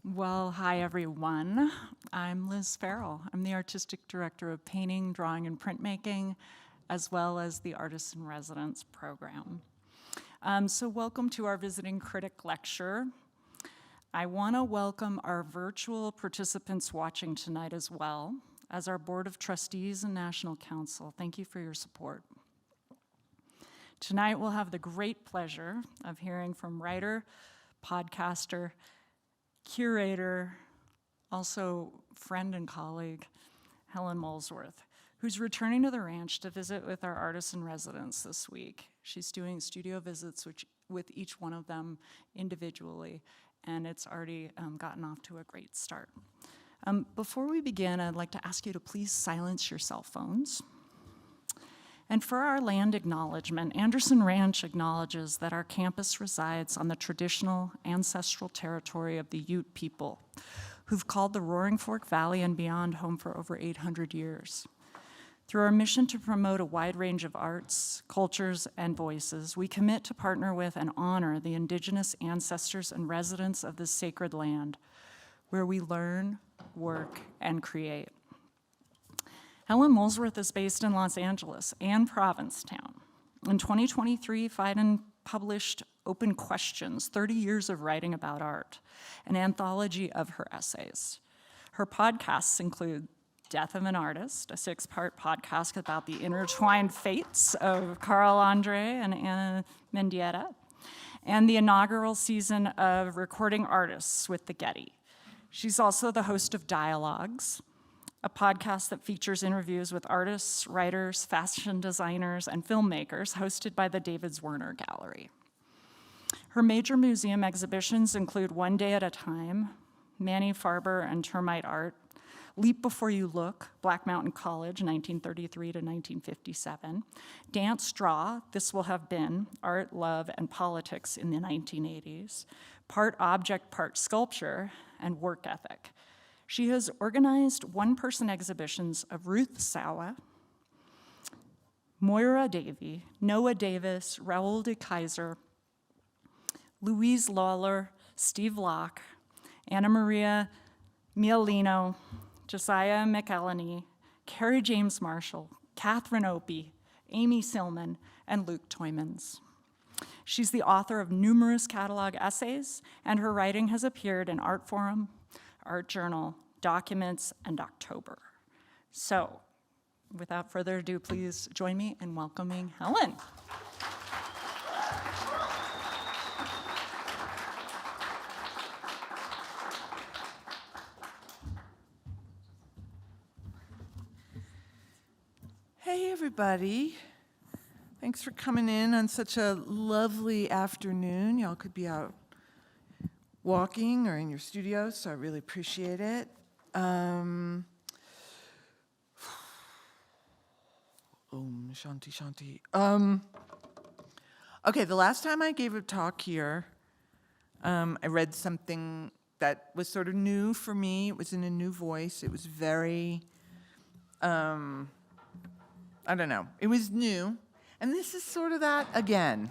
Well, hi everyone. I'm Liz Farrell. I'm the Artistic Director of Painting, Drawing, and Printmaking, as well as the Artists in Residence program. So welcome to our Visiting Critic Lecture. I want to welcome our virtual participants watching tonight as well as our Board of Trustees and National Council. Thank you for your support. Tonight we'll have the great pleasure of hearing from writer, podcaster, curator, also friend and colleague, Helen Molesworth, who's returning to the ranch to visit with our artists in residence this week. She's doing studio visits with each one of them individually, and it's already gotten off to a great start. Before we begin, I'd like to ask you to please silence your cell phones. And for our land acknowledgement, Anderson Ranch acknowledges that our campus resides on the traditional ancestral territory of the Ute people, who've called the Roaring Fork Valley and beyond home for over 800 years. Through our mission to promote a wide range of arts, cultures, and voices, we commit to partner with and honor the indigenous ancestors and residents of this sacred land, where we learn, work, and create. Helen Molesworth is based in Los Angeles and Provincetown. In 2023, Phaidon published Open Questions, 30 Years of Writing About Art, an anthology of her essays. Her podcasts include Death of an Artist, a 6-part podcast about the intertwined fates of Carl Andre and Anna Mendieta, and the inaugural season of Recording Artists with the Getty. She's also the host of Dialogues, a podcast that features interviews with artists, writers, fashion designers, and filmmakers, hosted by the David Zwirner Gallery. Her major museum exhibitions include One Day at a Time, Manny, Farber, and Termite Art, Leap Before You Look, Black Mountain College, 1933 to 1957, Dance Draw, This Will Have Been, Art, Love, and Politics in the 1980s, Part Object, Part Sculpture, and Work Ethic. She has organized one-person exhibitions of Ruth Asawa, Moyra Davey, Noah Davis, Raoul De Keyser, Louise Lawler, Steve Locke, Maria Maiolino, Josiah McElheny, Kerry James Marshall, Opie, Amy Sillman, and Luc Tuymans. She's the author of numerous catalog essays, and her writing has appeared in Artforum, Art Journal, Documents, and October. So, without further ado, please join me in welcoming Helen. Hey, everybody. Thanks for coming in on such a lovely afternoon. Y'all could be out walking or in your studios, so I really appreciate it. Om Shanti Shanti. Okay, the last time I gave a talk here, I read something that was sort of new for me. It was in a new voice. It was very, I don't know. It was new. And this is sort of that again.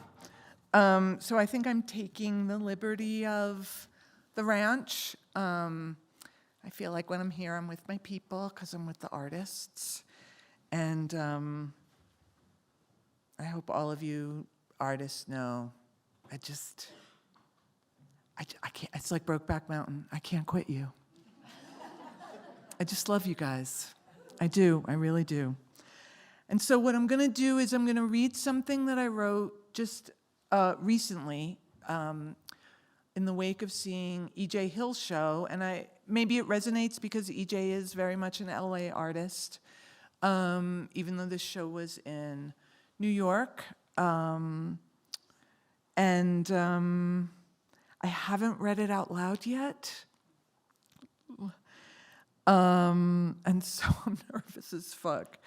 So I think I'm taking the liberty of the ranch. I feel like when I'm here, I'm with my people because I'm with the artists. And I hope all of you artists know, I can't, it's like Brokeback Mountain. I can't quit you. I just love you guys. I do, I really do. And so what I'm gonna do is I'm gonna read something that I wrote just recently in the wake of seeing E.J. Hill's show, and maybe it resonates because E.J. is very much an LA artist, even though this show was in New York. And I haven't read it out loud yet. And so I'm nervous as fuck.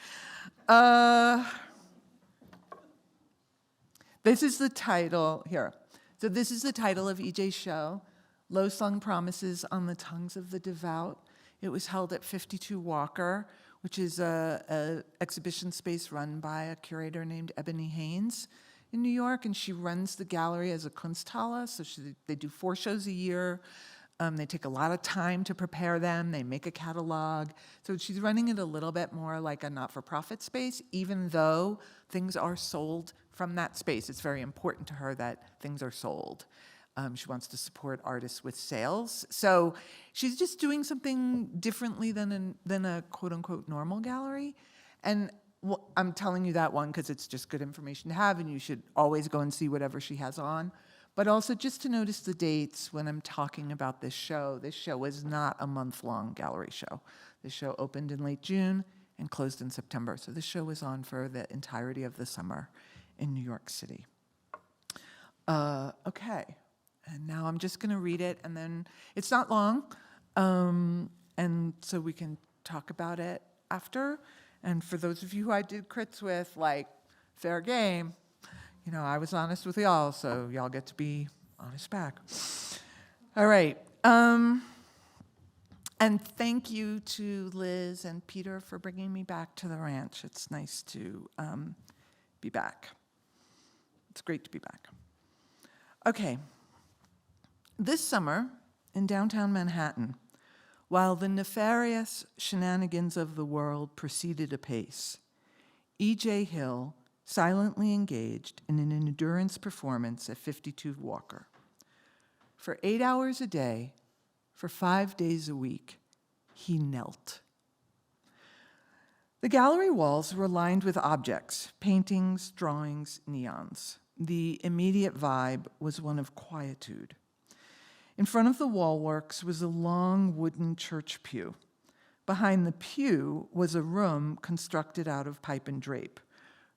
This is the title, here. So this is the title of EJ's show, Low-Slung Promises on the Tongues of the Devout. It was held at 52 Walker, which is a exhibition space run by a curator named Ebony Haynes in New York, and she runs the gallery as a Kunsthalle, so they do 4 shows a year. They take a lot of time to prepare them. They make a catalog. So she's running it a little bit more like a not-for-profit space, even though things are sold from that space. It's very important to her that things are sold. She wants to support artists with sales. So she's just doing something differently than a quote-unquote normal gallery. And I'm telling you that one because it's just good information to have, and you should always go and see whatever she has on. But also just to notice the dates when I'm talking about this show. This show was not a month-long gallery show. This show opened in late June and closed in September. So this show was on for the entirety of the summer in New York City. Okay, and now I'm just gonna read it, and then it's not long, and so we can talk about it after. And for those of you who I did crits with, like, fair game. You know, I was honest with y'all, so y'all get to be honest back. All right. And thank you to Liz and Peter for bringing me back to the ranch. It's nice to be back. It's great to be back. Okay. This summer in downtown Manhattan, while the nefarious shenanigans of the world proceeded apace, E.J. Hill silently engaged in an endurance performance at 52 Walker. For 8 hours a day, for 5 days a week, he knelt. The gallery walls were lined with objects, paintings, drawings, neons. The immediate vibe was one of quietude. In front of the wallworks was a long wooden church pew. Behind the pew was a room constructed out of pipe and drape.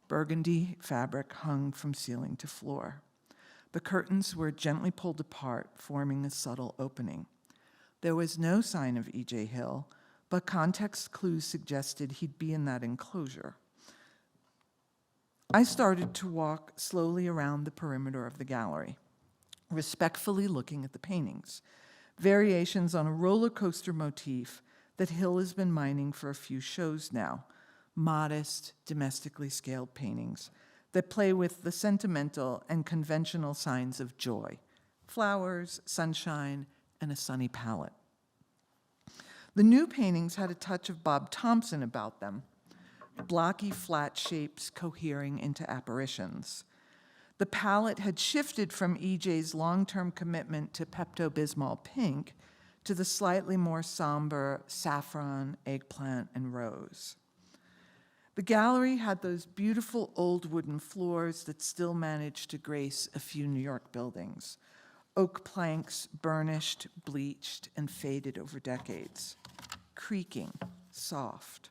Burgundy fabric hung from ceiling to floor. The curtains were gently pulled apart, forming a subtle opening. There was no sign of E.J. Hill, but context clues suggested he'd be in that enclosure. I started to walk slowly around the perimeter of the gallery, respectfully looking at the paintings, variations on a roller coaster motif that Hill has been mining for a few shows now. Modest, domestically scaled paintings that play with the sentimental and conventional signs of joy, flowers, sunshine, and a sunny palette. The new paintings had a touch of Bob Thompson about them, blocky, flat shapes cohering into apparitions. The palette had shifted from E.J.'s long-term commitment to Pepto-Bismol pink to the slightly more somber saffron, eggplant, and rose. The gallery had those beautiful old wooden floors that still managed to grace a few New York buildings. Oak planks, burnished, bleached, and faded over decades. Creaking, soft.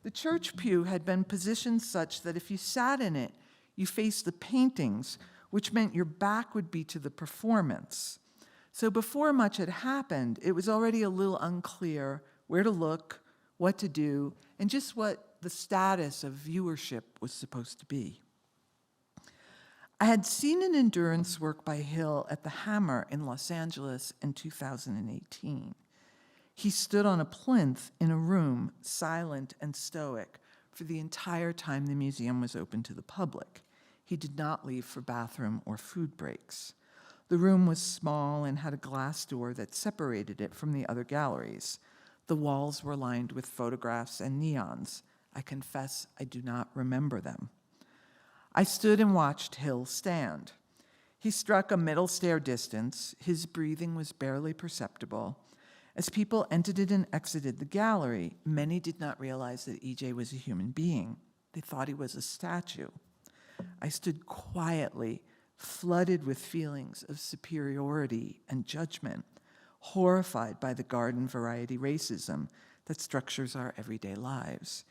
The church pew had been positioned such that if you sat in it, you faced the paintings, which meant your back would be to the performance. So before much had happened, it was already a little unclear where to look, what to do, and just what the status of viewership was supposed to be. I had seen an endurance work by Hill at the Hammer in Los Angeles in 2018. He stood on a plinth in a room, silent and stoic, for the entire time the museum was open to the public. He did not leave for bathroom or food breaks. The room was small and had a glass door that separated it from the other galleries. The walls were lined with photographs and neons. I confess I do not remember them. I stood and watched Hill stand. He struck a middle stair distance. His breathing was barely perceptible. As people entered and exited the gallery, many did not realize that E.J. was a human being. They thought he was a statue. I stood quietly, flooded with feelings of superiority and judgment, horrified by the garden variety racism that structures our everyday lives.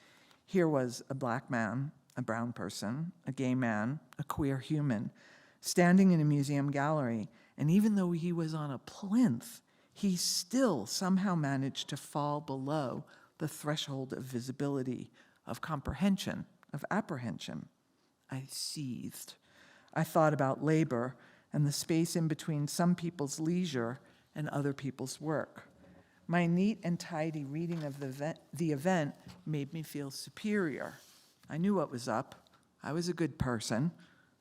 Here was a black man, a brown person, a gay man, a queer human, standing in a museum gallery, and even though he was on a plinth, he still somehow managed to fall below the threshold of visibility, of comprehension, of apprehension. I seethed. I thought about labor and the space in between some people's leisure and other people's work. My neat and tidy reading of the event made me feel superior. I knew what was up. I was a good person.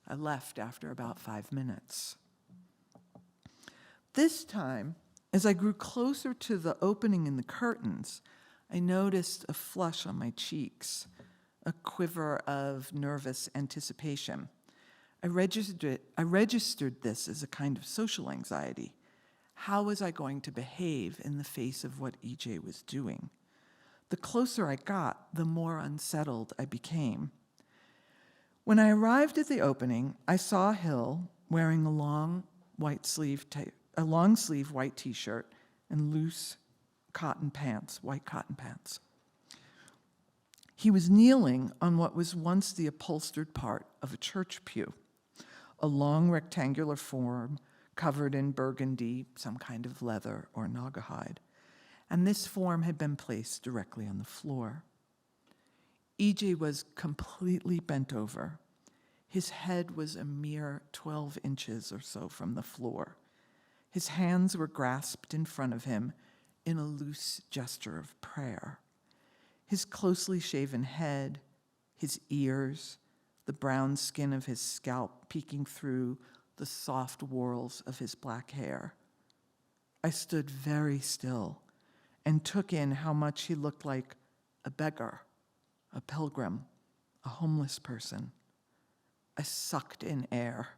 I left after about 5 minutes. This time, As I grew closer to the opening in the curtains, I noticed a flush on my cheeks, a quiver of nervous anticipation. I registered this as a kind of social anxiety. How was I going to behave in the face of what EJ was doing? The closer I got, the more unsettled I became. When I arrived at the opening, I saw Hill wearing a long sleeve white t-shirt and loose white cotton pants. He was kneeling on what was once the upholstered part of a church pew, a long rectangular form covered in burgundy, some kind of leather or naugahyde, and this form had been placed directly on the floor. EJ was completely bent over. His head was a mere 12 inches or so from the floor. His hands were grasped in front of him in a loose gesture of prayer. His closely shaven head, his ears, the brown skin of his scalp peeking through the soft whorls of his black hair. I stood very still and took in how much he looked like a beggar, a pilgrim, a homeless person. I sucked in air.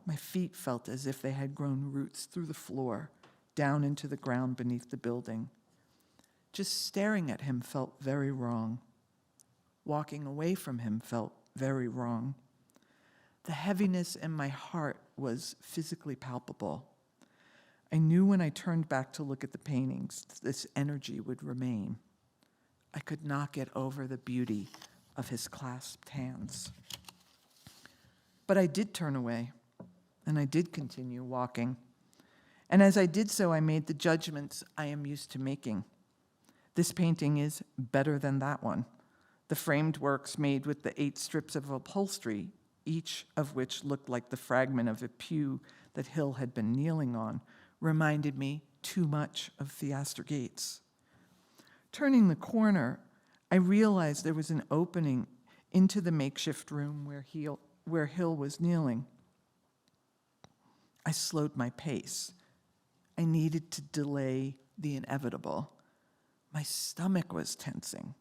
My feet felt as if they had grown roots through the floor, down into the ground beneath the building. Just staring at him felt very wrong. Walking away from him felt very wrong. The heaviness in my heart was physically palpable. I knew when I turned back to look at the paintings, this energy would remain. I could not get over the beauty of his clasped hands. But I did turn away, and I did continue walking. And as I did so, I made the judgments I am used to making. This painting is better than that one. The framed works made with the 8 strips of upholstery, each of which looked like the fragment of a pew that Hill had been kneeling on, reminded me too much of Theaster Gates. Turning the corner, I realized there was an opening into the makeshift room where Hill was kneeling. I slowed my pace. I needed to delay the inevitable. My stomach was tensing.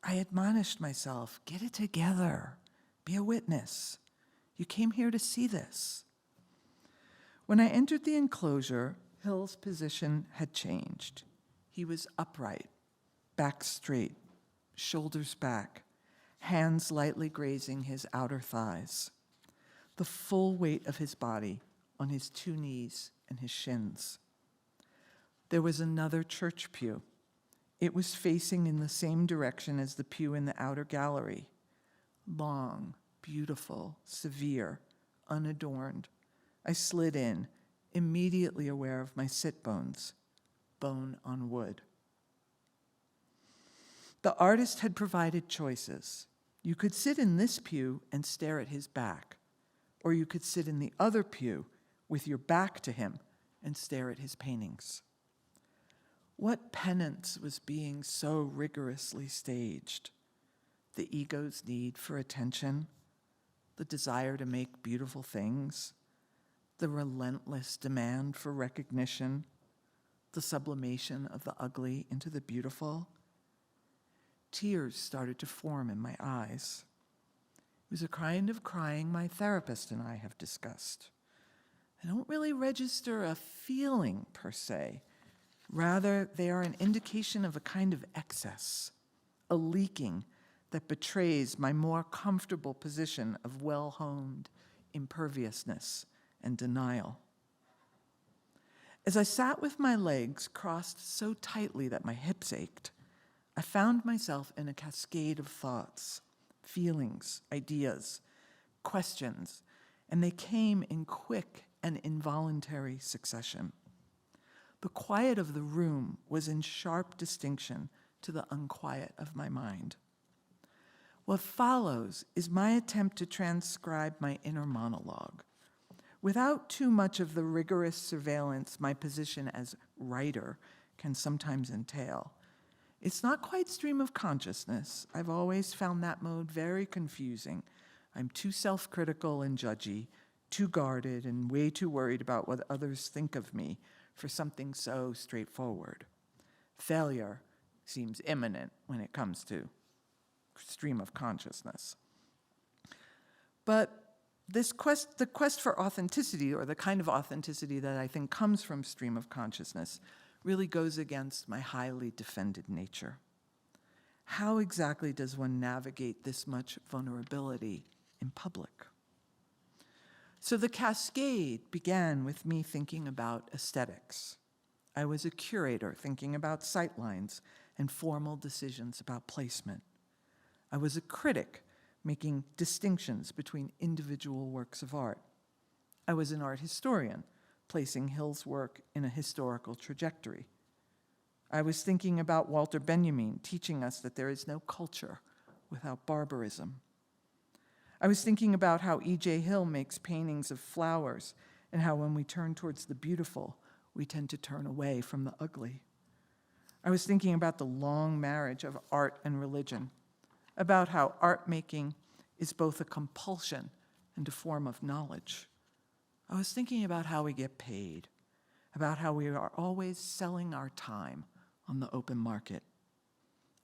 I admonished myself, get it together. Be a witness. You came here to see this. When I entered the enclosure, Hill's position had changed. He was upright, back straight, shoulders back, hands lightly grazing his outer thighs, the full weight of his body on his 2 knees and his shins. There was another church pew. It was facing in the same direction as the pew in the outer gallery. Long, beautiful, severe, unadorned. I slid in, immediately aware of my sit bones, bone on wood. The artist had provided choices. You could sit in this pew and stare at his back, or you could sit in the other pew with your back to him and stare at his paintings. What penance was being so rigorously staged? The ego's need for attention, the desire to make beautiful things, the relentless demand for recognition, the sublimation of the ugly into the beautiful. Tears started to form in my eyes. It was a kind of crying my therapist and I have discussed. I don't really register a feeling per se. Rather, they are an indication of a kind of excess, a leaking that betrays my more comfortable position of well-honed imperviousness and denial. As I sat with my legs crossed so tightly that my hips ached, I found myself in a cascade of thoughts, feelings, ideas, questions, and they came in quick and involuntary succession. The quiet of the room was in sharp distinction to the unquiet of my mind. What follows is my attempt to transcribe my inner monologue, without too much of the rigorous surveillance my position as writer can sometimes entail. It's not quite stream of consciousness. I've always found that mode very confusing. I'm too self-critical and judgy, too guarded and way too worried about what others think of me for something so straightforward. Failure seems imminent when it comes to stream of consciousness. But the quest for authenticity, or the kind of authenticity that I think comes from stream of consciousness, really goes against my highly defended nature. How exactly does one navigate this much vulnerability in public? So the cascade began with me thinking about aesthetics. I was a curator thinking about sightlines and formal decisions about placement. I was a critic making distinctions between individual works of art. I was an art historian placing Hill's work in a historical trajectory. I was thinking about Walter Benjamin teaching us that there is no culture without barbarism. I was thinking about how E.J. Hill makes paintings of flowers and how when we turn towards the beautiful, we tend to turn away from the ugly. I was thinking about the long marriage of art and religion, about how art making is both a compulsion and a form of knowledge. I was thinking about how we get paid, about how we are always selling our time on the open market.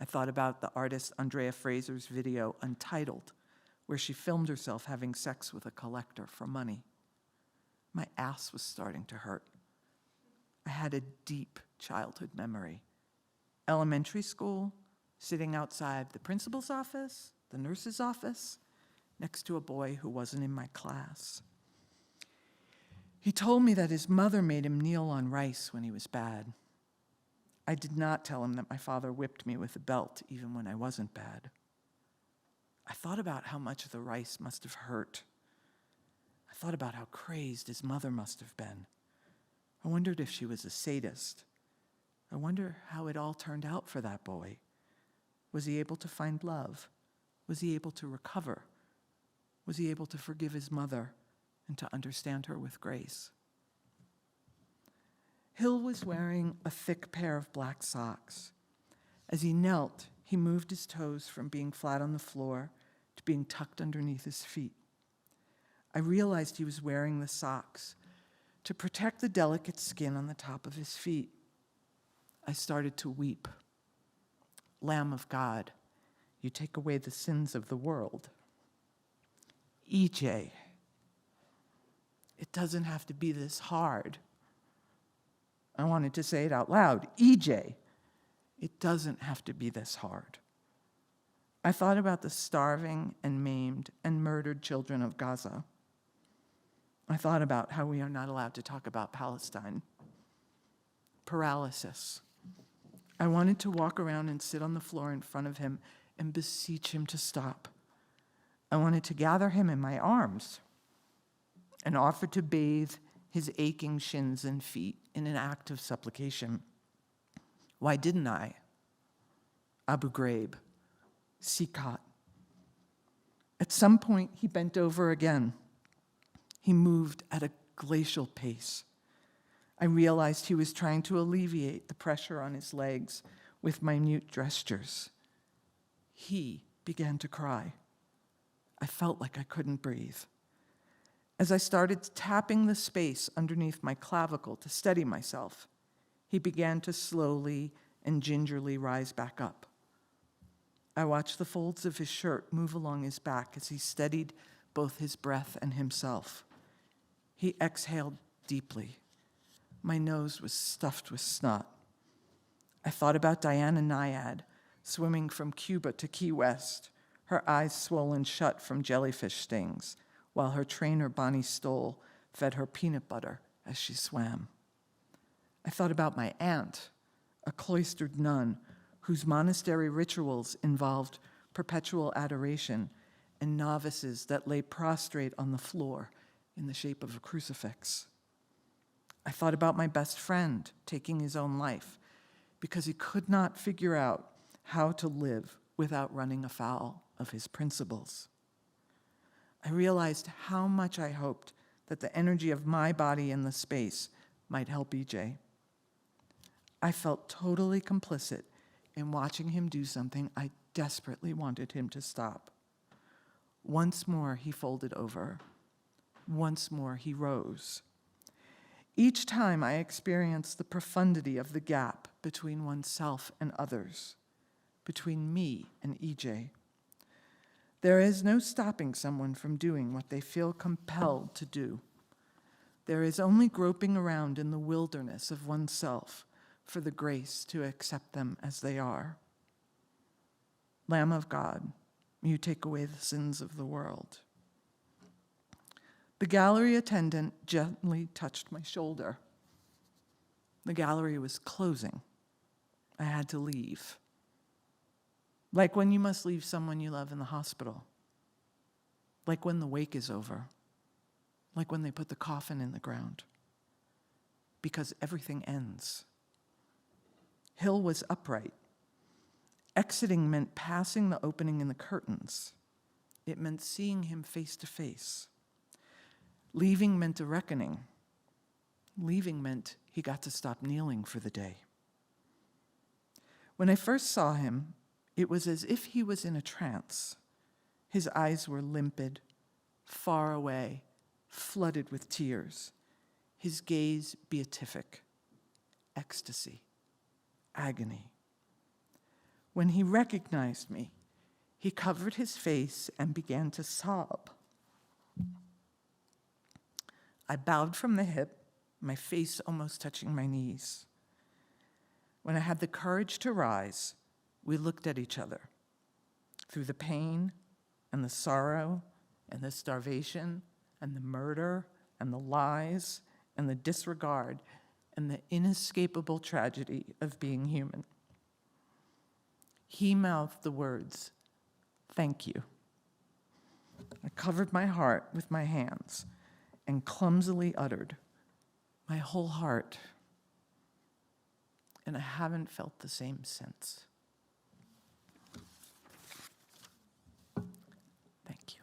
I thought about the artist Andrea Fraser's video, Untitled, where she filmed herself having sex with a collector for money. My ass was starting to hurt. I had a deep childhood memory. Elementary school, sitting outside the principal's office, the nurse's office, next to a boy who wasn't in my class. He told me that his mother made him kneel on rice when he was bad. I did not tell him that my father whipped me with a belt even when I wasn't bad. I thought about how much the rice must have hurt. I thought about how crazed his mother must have been. I wondered if she was a sadist. I wonder how it all turned out for that boy. Was he able to find love? Was he able to recover? Was he able to forgive his mother and to understand her with grace? Hill was wearing a thick pair of black socks. As he knelt, he moved his toes from being flat on the floor to being tucked underneath his feet. I realized he was wearing the socks to protect the delicate skin on the top of his feet. I started to weep. Lamb of God, you take away the sins of the world. EJ, it doesn't have to be this hard. I wanted to say it out loud. EJ, it doesn't have to be this hard. I thought about the starving and maimed and murdered children of Gaza. I thought about how we are not allowed to talk about Palestine. Paralysis. I wanted to walk around and sit on the floor in front of him and beseech him to stop. I wanted to gather him in my arms and offer to bathe his aching shins and feet in an act of supplication. Why didn't I? Abu Ghraib, Sikat. At some point, he bent over again. He moved at a glacial pace. I realized he was trying to alleviate the pressure on his legs with minute gestures. He began to cry. I felt like I couldn't breathe. As I started tapping the space underneath my clavicle to steady myself, he began to slowly and gingerly rise back up. I watched the folds of his shirt move along his back as he steadied both his breath and himself. He exhaled deeply. My nose was stuffed with snot. I thought about Diana Nyad, swimming from Cuba to Key West, her eyes swollen shut from jellyfish stings, while her trainer, Bonnie Stoll, fed her peanut butter as she swam. I thought about my aunt, a cloistered nun whose monastery rituals involved perpetual adoration and novices that lay prostrate on the floor in the shape of a crucifix. I thought about my best friend taking his own life because he could not figure out how to live without running afoul of his principles. I realized how much I hoped that the energy of my body in the space might help EJ. I felt totally complicit in watching him do something I desperately wanted him to stop. Once more, he folded over. Once more he rose. Each time I experienced the profundity of the gap between oneself and others, between me and EJ. There is no stopping someone from doing what they feel compelled to do. There is only groping around in the wilderness of oneself for the grace to accept them as they are. Lamb of God, you take away the sins of the world. The gallery attendant gently touched my shoulder. The gallery was closing. I had to leave. Like when you must leave someone you love in the hospital. Like when the wake is over. Like when they put the coffin in the ground. Because everything ends. Hill was upright. Exiting meant passing the opening in the curtains. It meant seeing him face to face. Leaving meant a reckoning. Leaving meant he got to stop kneeling for the day. When I first saw him, it was as if he was in a trance. His eyes were limpid, far away, flooded with tears. His gaze beatific, ecstasy, agony. When he recognized me, he covered his face and began to sob. I bowed from the hip, my face almost touching my knees. When I had the courage to rise, we looked at each other. Through the pain and the sorrow and the starvation and the murder and the lies and the disregard and the inescapable tragedy of being human. He mouthed the words, "Thank you." I covered my heart with my hands and clumsily uttered, "My whole heart." And I haven't felt the same since. Thank you.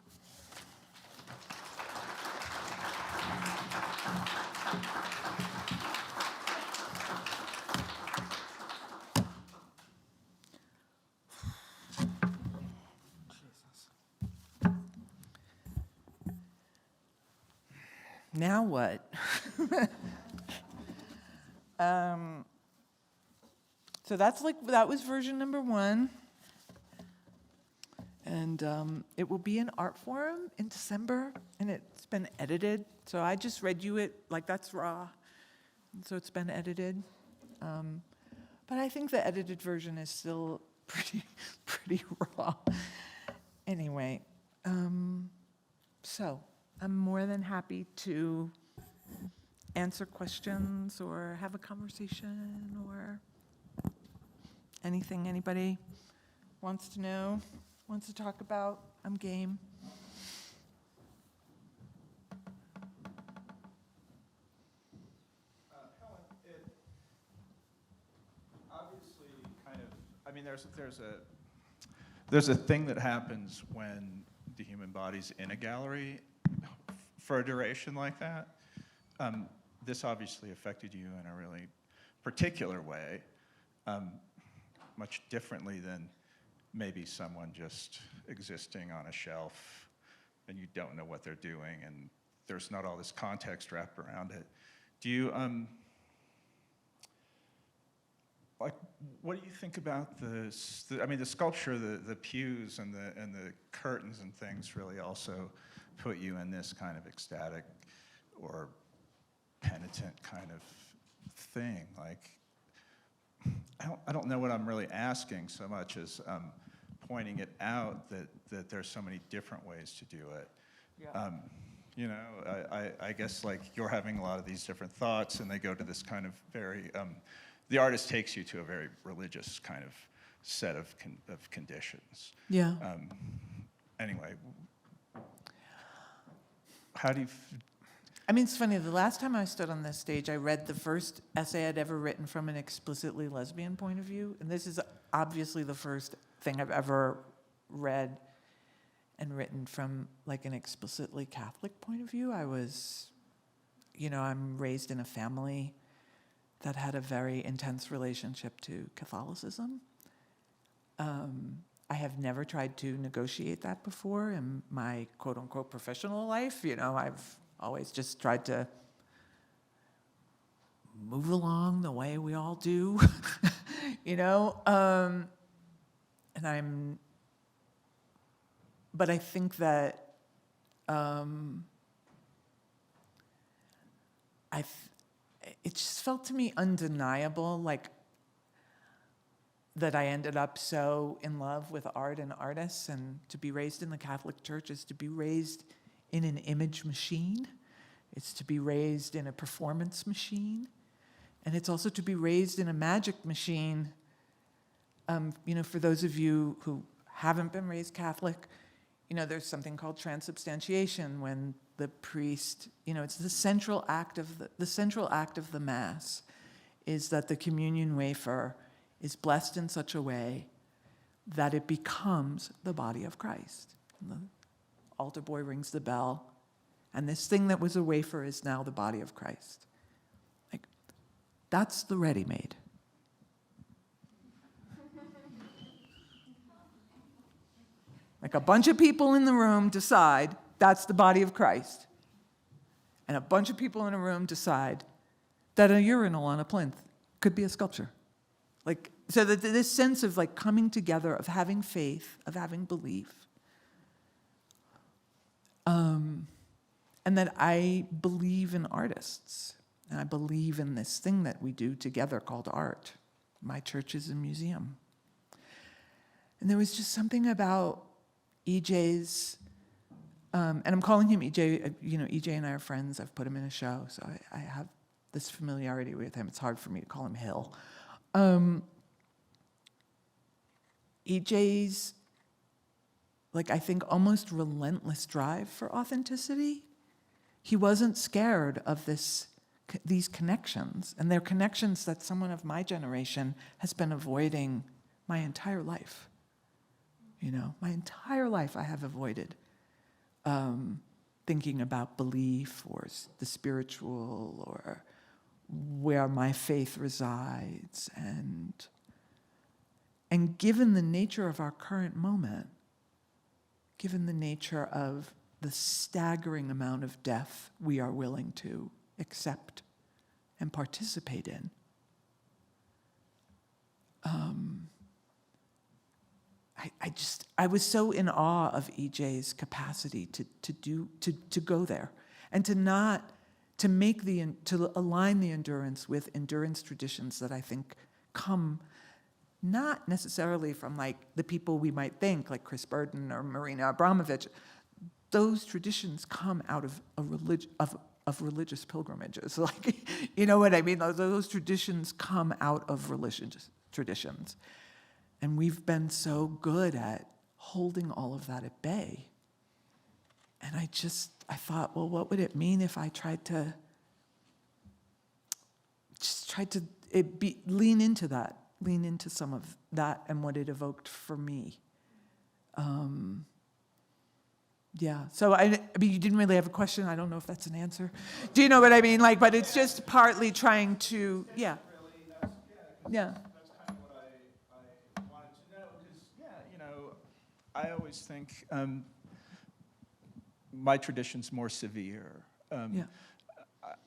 Now what? So that was version number 1. And it will be in Artforum in December, and it's been edited. So I just read you it, like that's raw. So it's been edited. But I think the edited version is still pretty raw. Anyway, so I'm more than happy to answer questions or have a conversation or anything anybody wants to know, wants to talk about. I'm game. Helen, it obviously kind of, I mean, there's a thing that happens when the human body's in a gallery for a duration like that. This obviously affected you in a really particular way, much differently than maybe someone just existing on a shelf and you don't know what they're doing and there's not all this context wrapped around it. Do you, like, what do you think about the sculpture, the pews and the curtains and things really also put you in this kind of ecstatic or penitent kind of thing? Like, I don't know what I'm really asking so much as pointing it out that there's so many different ways to do it. Yeah. You know, I guess like you're having a lot of these different thoughts and they go to this kind of very, the artist takes you to a very religious kind of set of conditions. Yeah. Anyway, how do you... I mean, it's funny, the last time I stood on this stage, I read the first essay I'd ever written from an explicitly lesbian point of view, and this is obviously the first thing I've ever read and written from like an explicitly Catholic point of view. I was, you know, I'm raised in a family that had a very intense relationship to Catholicism. I have never tried to negotiate that before in my quote-unquote professional life. You know, I've always just tried to move along the way we all do, you know? But I think that it just felt to me undeniable, like, that I ended up so in love with art and artists, and to be raised in the Catholic Church is to be raised in an image machine. It's to be raised in a performance machine. And it's also to be raised in a magic machine. You know, for those of you who haven't been raised Catholic, you know, there's something called transubstantiation, when the priest, you know, it's the central act of the Mass is that the communion wafer is blessed in such a way that it becomes the body of Christ. And the altar boy rings the bell, and this thing that was a wafer is now the body of Christ. Like, that's the ready-made. Like, a bunch of people in the room decide that's the body of Christ. And a bunch of people in a room decide that a urinal on a plinth could be a sculpture. Like, so that this sense of like coming together, of having faith, of having belief. And that I believe in artists. And I believe in this thing that we do together called art. My church is a museum. And there was just something about EJ's, and I'm calling him EJ, you know, EJ and I are friends. I've put him in a show, so I have this familiarity with him. It's hard for me to call him Hill. EJ's, like, I think almost relentless drive for authenticity. He wasn't scared of these connections, and they're connections that someone of my generation has been avoiding my entire life. You know, my entire life I have avoided thinking about belief or the spiritual or where my faith resides. And given the nature of our current moment, given the nature of the staggering amount of death we are willing to accept and participate in, I was so in awe of EJ's capacity to go there, and to align the endurance with endurance traditions that I think come not necessarily from like the people we might think, like Chris Burden or Marina Abramovich. Those traditions come out of religious pilgrimages. Like, you know what I mean? Those traditions come out of religious traditions. And we've been so good at holding all of that at bay. And I thought, well, what would it mean if I tried to lean into some of that and what it evoked for me. Yeah, so I mean, you didn't really have a question. I don't know if that's an answer. Do you know what I mean? Like, but it's just partly trying to, yeah. Yeah. That's kind of what I wanted to know, because, yeah, you know, I always think my tradition's more severe. Yeah.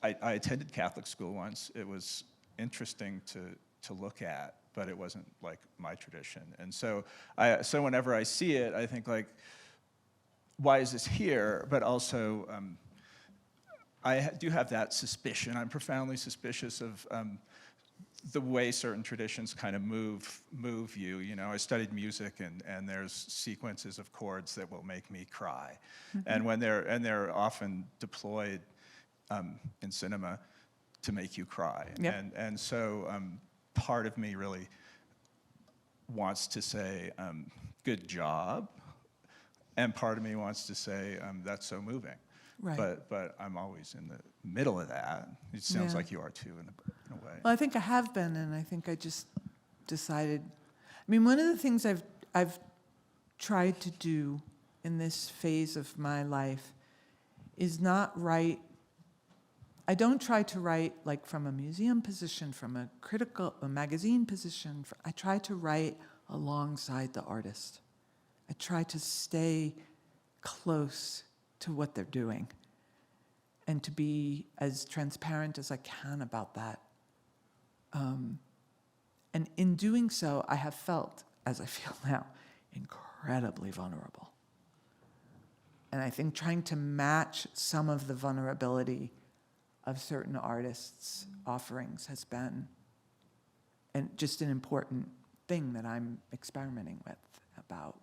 I attended Catholic school once. It was interesting to look at, but it wasn't like my tradition. And so whenever I see it, I think like, why is this here? But also, I do have that suspicion. I'm profoundly suspicious of the way certain traditions kind of move you. You know, I studied music, and there's sequences of chords that will make me cry, and they're often deployed in cinema to make you cry. Yep. And so part of me really wants to say good job, and part of me wants to say that's so moving. Right. But I'm always in the middle of that. It sounds like you are too, in a way. Well, I think I have been, and I think I just decided. I mean, one of the things I've tried to do in this phase of my life is not write. I don't try to write like from a museum position, from a magazine position. I try to write alongside the artist. I try to stay close to what they're doing. and to be as transparent as I can about that. And in doing so, I have felt, as I feel now, incredibly vulnerable. And I think trying to match some of the vulnerability of certain artists' offerings has been just an important thing that I'm experimenting with about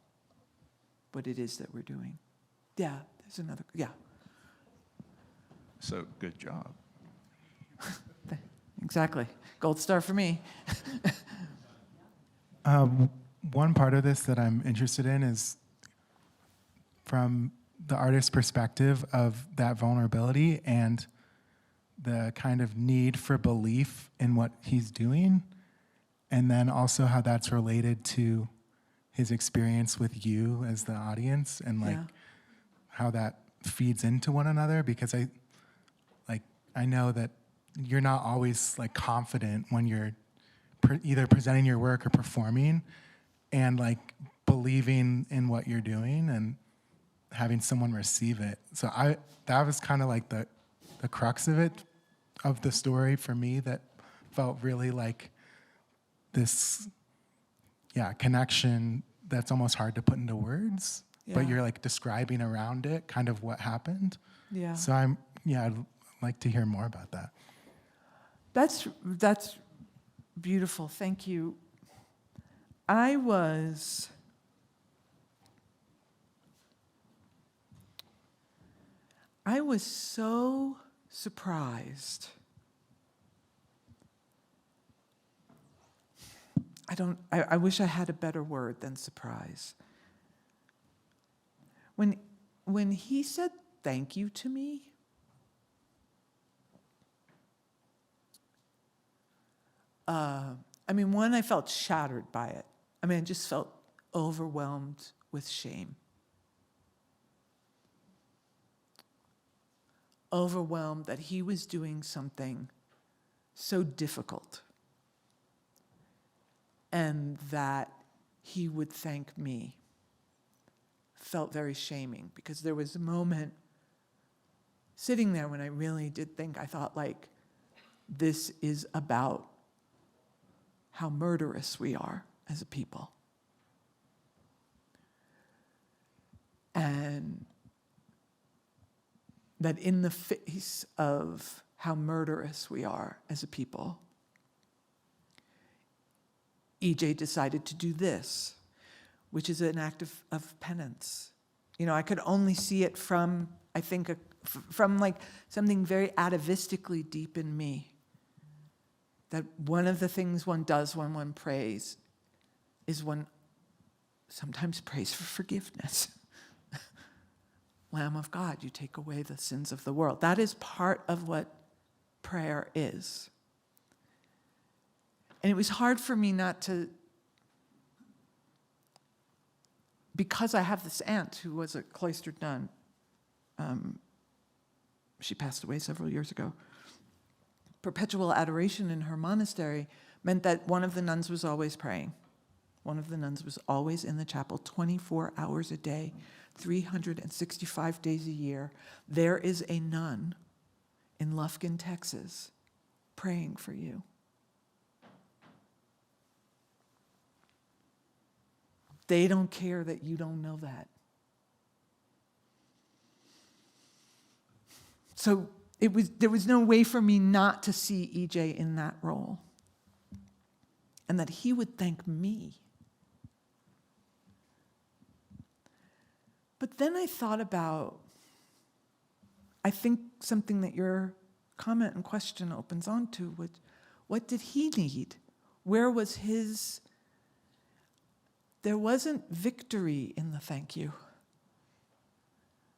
what it is that we're doing. Yeah, there's another, yeah. So good job. Exactly. Gold star for me. One part of this that I'm interested in is from the artist's perspective of that vulnerability and the kind of need for belief in what he's doing, and then also how that's related to his experience with you as the audience, and like how that feeds into one another, because I know that you're not always like confident when you're either presenting your work or performing, and like believing in what you're doing and having someone receive it. So that was kind of like the crux of it, of the story for me, that felt really like this connection that's almost hard to put into words, but you're like describing around it kind of what happened. Yeah. So I'd like to hear more about that. That's beautiful. Thank you. I was so surprised. I wish I had a better word than surprise. When he said thank you to me, I felt shattered by it. I just felt overwhelmed with shame. Overwhelmed that he was doing something so difficult, and that he would thank me. Felt very shaming, because there was a moment sitting there when I really did think, I thought, like, this is about how murderous we are as a people. And that in the face of how murderous we are as a people, EJ decided to do this, which is an act of penance. I could only see it from, I think, from like something very atavistically deep in me. That one of the things one does when one prays is one sometimes prays for forgiveness. Lamb of God, you take away the sins of the world. That is part of what prayer is. And it was hard for me not to, because I have this aunt who was a cloistered nun. She passed away several years ago. Perpetual adoration in her monastery meant that one of the nuns was always praying. One of the nuns was always in the chapel 24 hours a day, 365 days a year. There is a nun in Lufkin, Texas, praying for you. They don't care that you don't know that. So there was no way for me not to see EJ in that role, and that he would thank me. But then I thought about, I think something that your comment and question opens onto, which, what did he need? Where was his? There wasn't victory in the thank you.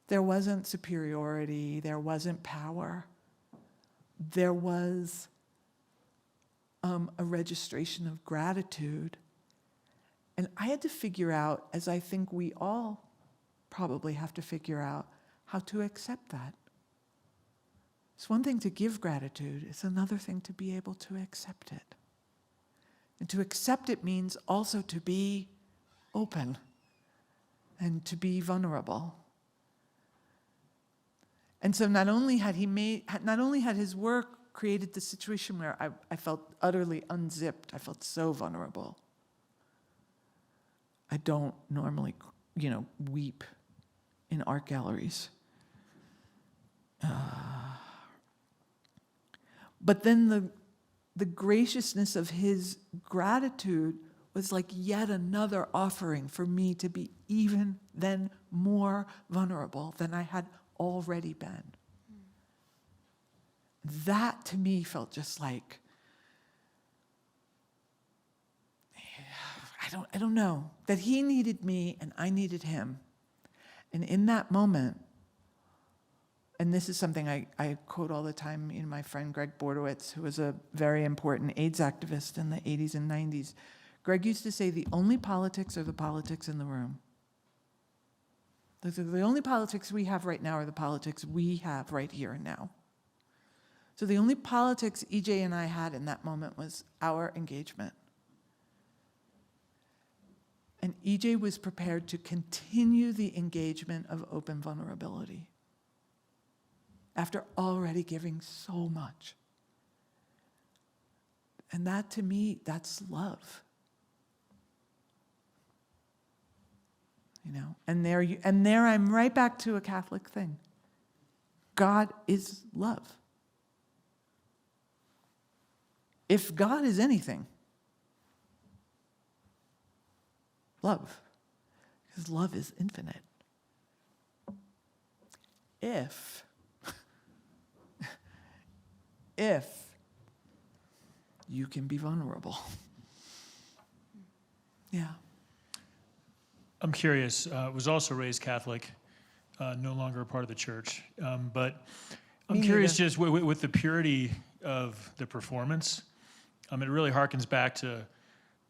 There wasn't superiority. There wasn't power. There was a registration of gratitude. And I had to figure out, as I think we all probably have to figure out, how to accept that. It's one thing to give gratitude. It's another thing to be able to accept it. And to accept it means also to be open and to be vulnerable. And so not only had his work created the situation where I felt utterly unzipped, I felt so vulnerable. I don't normally, weep in art galleries. But then the graciousness of his gratitude was like yet another offering for me to be even then more vulnerable than I had already been. That to me felt just like, I don't know, that he needed me and I needed him. And in that moment, and this is something I quote all the time, my friend Greg Bordowitz, who was a very important AIDS activist in the 80s and 90s. Greg used to say, the only politics are the politics in the room. The only politics we have right now are the politics we have right here and now. So the only politics EJ and I had in that moment was our engagement. And EJ was prepared to continue the engagement of open vulnerability after already giving so much. And that, to me, that's love. And there I'm right back to a Catholic thing. God is love. If God is anything, love, because love is infinite. If you can be vulnerable. Yeah. I'm curious, was also raised Catholic, no longer a part of the church, but I'm curious just with the purity of the performance. It really harkens back to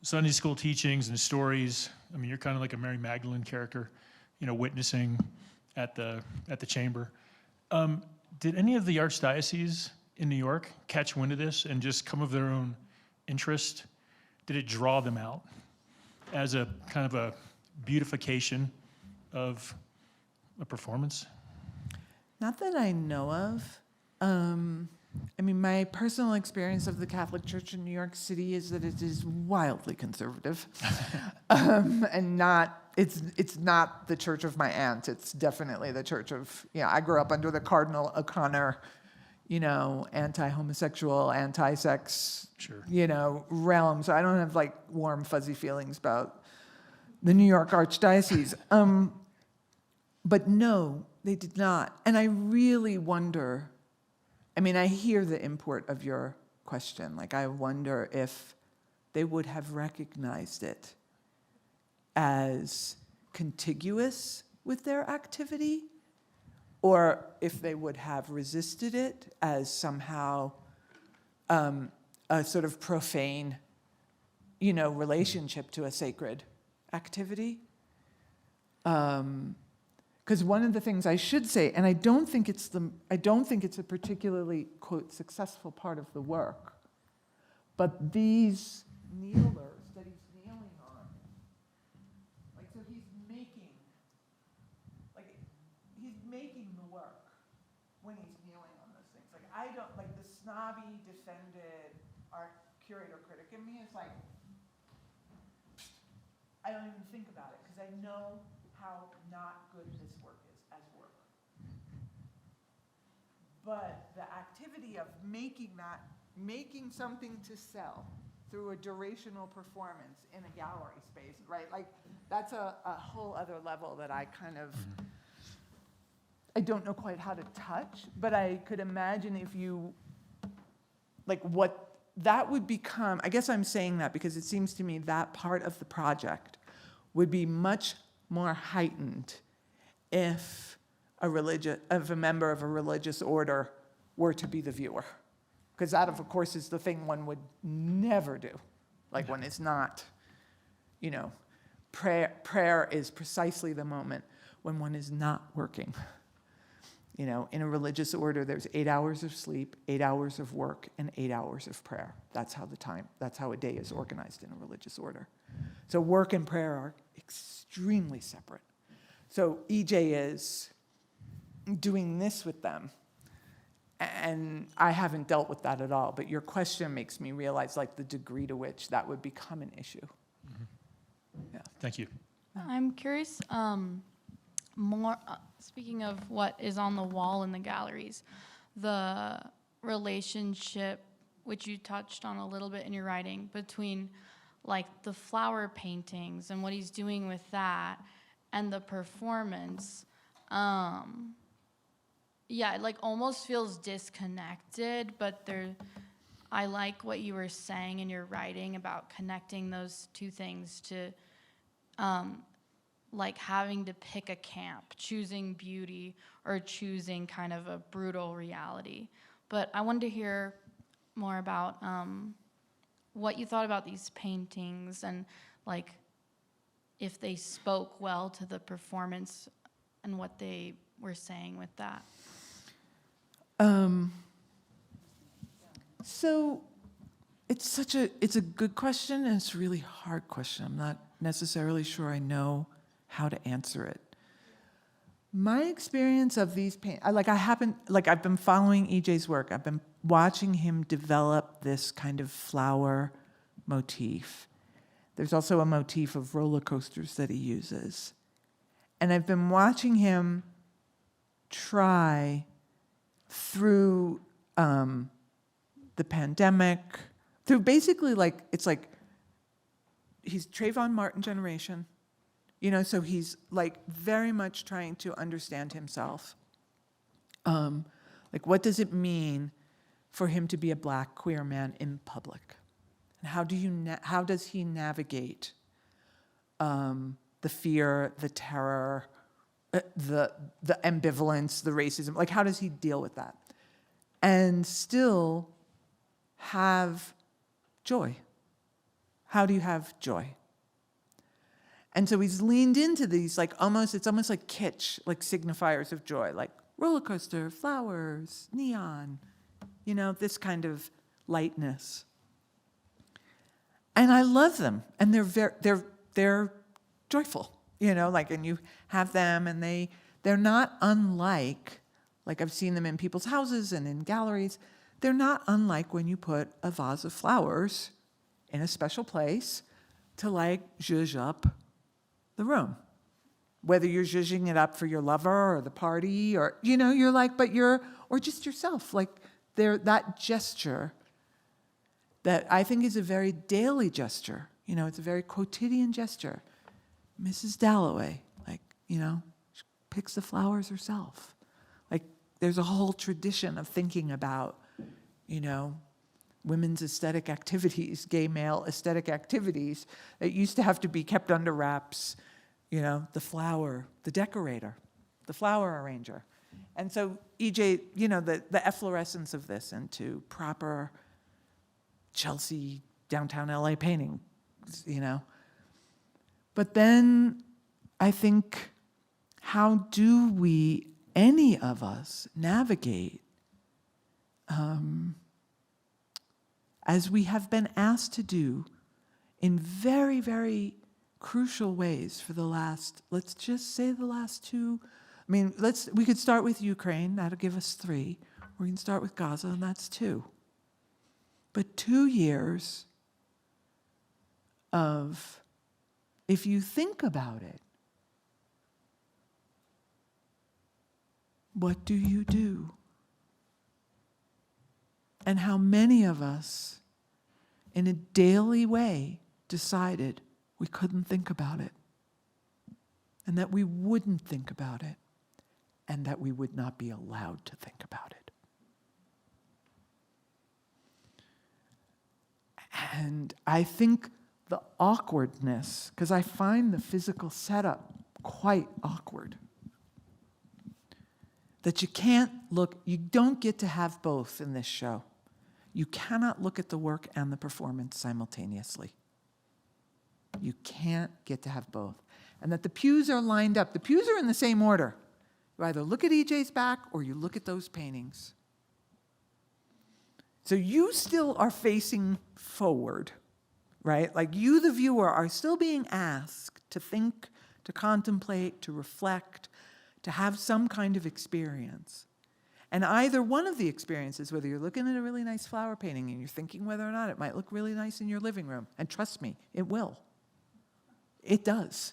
Sunday school teachings and stories. You're kind of like a Mary Magdalene character, witnessing at the chamber. Did any of the archdiocese in New York catch wind of this and just come of their own interest? Did it draw them out as a kind of a beautification of a performance? Not that I know of. My personal experience of the Catholic Church in New York City is that it is wildly conservative, and it's not the church of my aunt. It's definitely the church of, I grew up under the Cardinal O'Connor, anti-homosexual, anti-sex, Sure. realm. So I don't have warm, fuzzy feelings about the New York Archdiocese. But no, they did not. And I really wonder, I hear the import of your question. I wonder if they would have recognized it as contiguous with their activity, or if they would have resisted it as somehow a sort of profane, relationship to a sacred activity. Because one of the things I should say, and I don't think it's a particularly, quote, successful part of the work, but these kneelers that he's kneeling on, so he's making the work when he's kneeling on those things. I don't, the snobby, defended art curator critic in me is I don't even think about it, because I know how not good this work is as work. But the activity of making something to sell through a durational performance in a gallery space, right? That's a whole other level that I kind of, I don't know quite how to touch, but I could imagine if you, what that would become. I guess I'm saying that because it seems to me that part of the project would be much more heightened if a member of a religious order were to be the viewer. Because that, of course, is the thing one would never do. One is not, prayer is precisely the moment when one is not working. In a religious order, there's 8 hours of sleep, 8 hours of work, and 8 hours of prayer. That's how a day is organized in a religious order. So work and prayer are extremely separate. So EJ is doing this with them. And I haven't dealt with that at all, but your question makes me realize like the degree to which that would become an issue. Yeah. Thank you. I'm curious, more, speaking of what is on the wall in the galleries, the relationship, which you touched on a little bit in your writing, between like the flower paintings and what he's doing with that and the performance. Yeah, it like almost feels disconnected, but I like what you were saying in your writing about connecting those two things to like having to pick a camp, choosing beauty or choosing kind of a brutal reality. But I wanted to hear more about what you thought about these paintings and like if they spoke well to the performance and what they were saying with that. So it's a good question, and it's a really hard question. I'm not necessarily sure I know how to answer it. My experience of these I've been following EJ's work. I've been watching him develop this kind of flower motif. There's also a motif of roller coasters that he uses. And I've been watching him try through the pandemic, through basically it's like he's Trayvon Martin generation, so he's like very much trying to understand himself. Like what does it mean for him to be a Black queer man in public? And how does he navigate the fear, the terror, the ambivalence, the racism? Like how does he deal with that? And still have joy. How do you have joy? And so he's leaned into these it's almost like kitsch, like signifiers of joy, like roller coaster, flowers, neon, this kind of lightness. And I love them, and they're joyful, and you have them, and they're not unlike, like I've seen them in people's houses and in galleries. They're not unlike when you put a vase of flowers in a special place to zhuzh up the room. Whether you're zhuzhing it up for your lover or the party or, or just yourself. That gesture that I think is a very daily gesture. It's a very quotidian gesture. Mrs. Dalloway, she picks the flowers herself. There's a whole tradition of thinking about, women's aesthetic activities, gay male aesthetic activities that used to have to be kept under wraps, the flower, the decorator, the flower arranger. And so EJ, the efflorescence of this into proper Chelsea, downtown LA painting, But then I think, how do we, any of us, navigate as we have been asked to do in very, very crucial ways for the last, let's just say the last two, we could start with Ukraine, that'll give us 3. We can start with Gaza, and that's 2. But 2 years of, if you think about it, what do you do? And how many of us, in a daily way, decided we couldn't think about it, and that we wouldn't think about it, and that we would not be allowed to think about it. And I think the awkwardness, because I find the physical setup quite awkward, that you don't get to have both in this show. You cannot look at the work and the performance simultaneously. You can't get to have both. And that the pews are lined up. The pews are in the same order. You either look at EJ's back or you look at those paintings. So you still are facing forward, right? You, the viewer, are still being asked to think, to contemplate, to reflect, to have some kind of experience. And either one of the experiences, whether you're looking at a really nice flower painting and you're thinking whether or not it might look really nice in your living room, and trust me, it will. It does.